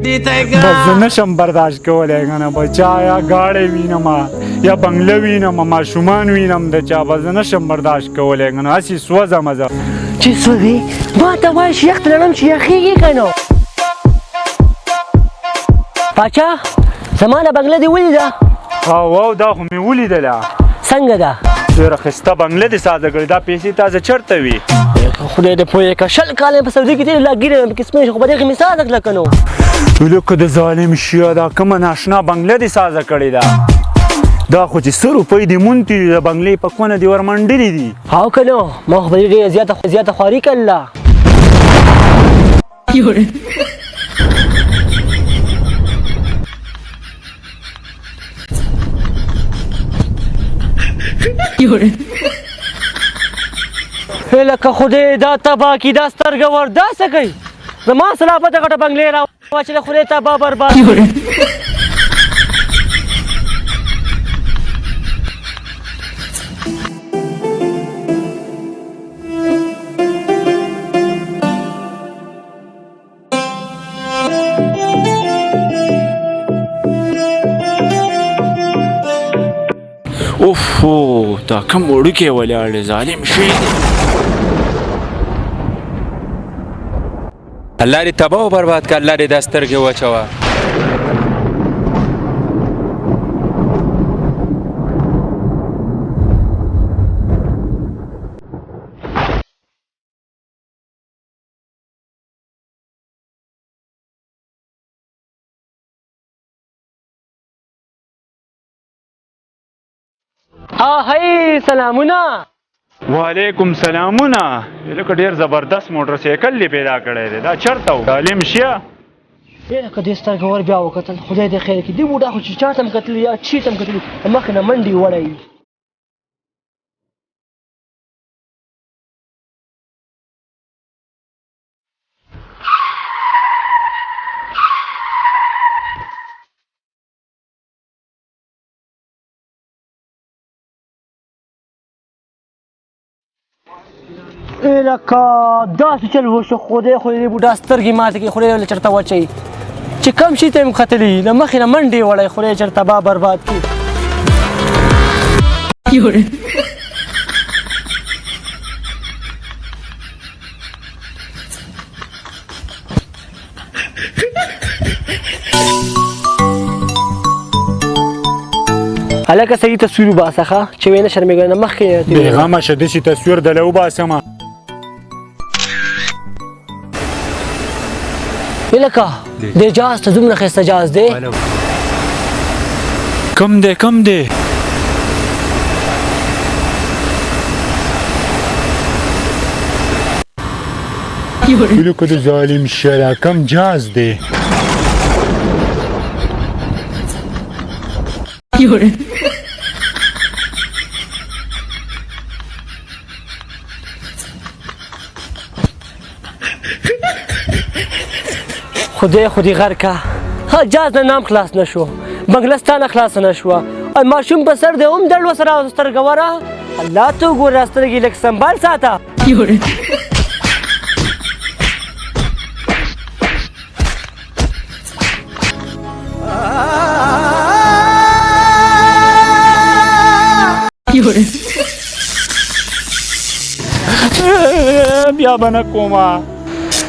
بس زه نشم برداشت کولی کنه بچا یا گاړې وینم یا بنګله وینم ماشومان وینم د چا به زه نشم برداشت کولی کنه هسې سوځم زه چې سوځې ما ته وایه چې یخ ته لړم چې یخېږي که نه پاچا زما نه بنګله دې ولیده او دا خو مې ولیدله څنګه ده ډېره ښایسته بنګله دې سازه کړې دا پیسې تازه چېرته وي خدای دې پوهې که 20 کاله په سعودي کې تېرې لا ګیرې مې پکې سپینې شو خو په دې کې مې سازه کړله که نو لکه د ظالم شیه دا کومه ناشنا بنګله دې سازه کړې ده دا خو چې 100 روپۍ دې مونتې دي د بنګلې په کونه دې ورمنډلې دي او که نه ما خو په دې ډېره زیاته خواري کړله لکه خدای دا تباه کړي دا سترګه ور دا څه کوي زما سلامته غټه بنګلې راواچوله خدای تباه برباد اوف دا کوم وړوکی ولاړ دی ظالم شي الله دې تباه و برباد کړه الله دې دا سترګې واچوه هی سلامونه وعلیکم سلامونه لکه ډېر زبردست موټر سایکل دې پیدا کړی دی دا چېرته و ظالم شیه لکه دې سترګه ور بیا وکتل خدای دې خیر کړي دې بوډا خو چې چا ته م کتلي یا چي ته م کتلي مخکې نه منډې وړی لکه داسې چل وشو خدای خو دې بوډا سترګې ماته کړي خدای له چېرته واچوي چې کم شي ته یې م ختلي له مخې نه منډې وړی خدای چېرته با برباد کړي هلکه صحیح تصویر وباسه ښه چې ویې نه شرمېږه نه مخکې بېغمه شه داسې تصویر دله وباسمه لکه دې جاز ته دومره ښایسته جاز دی کم دی کم دی لکه د ظالم شه دا کم جاز دی خدای خودی غر که ها جاز نه نام خلاص نشو بنګلستان خلاص نشوه او ماشوم په سر دی هم دړ وسره سترګه وره الله ته وګوره سترګې لږ سنبال ساته بیا به نه کومه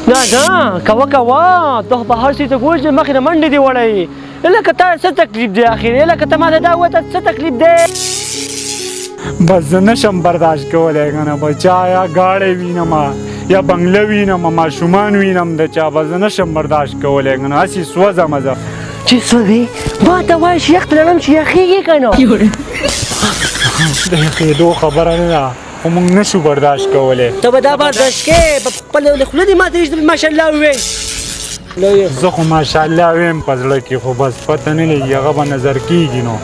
نه کوه کوه ته په هر شي ته ګورې چې مخکې نه منډې دې وړی لکه تا څه تکلیف دی اخر لکه ته ماته دا ووایه ته څه تکلیف دی بس زه نشم برداشت کولی که نه بچا یا گاړې وینم یا بنګله وینم ماشومان وینم د چا به زه نشم برداشت کولی که نه هسې سوځم زه چې سوځې ما ته وایه چې یخ ته لړم چې یخېږي که نه د یخېدو خبره نه ده خو موږ نشو برداشت کولی ته به دا برداشت کوې په خپله خوله دې ماته ویل ماشاءالله ووایې زه خو ماشاءالله ویم په زړه کې خو بس پته نه لګي هغه به نظر کېږي نو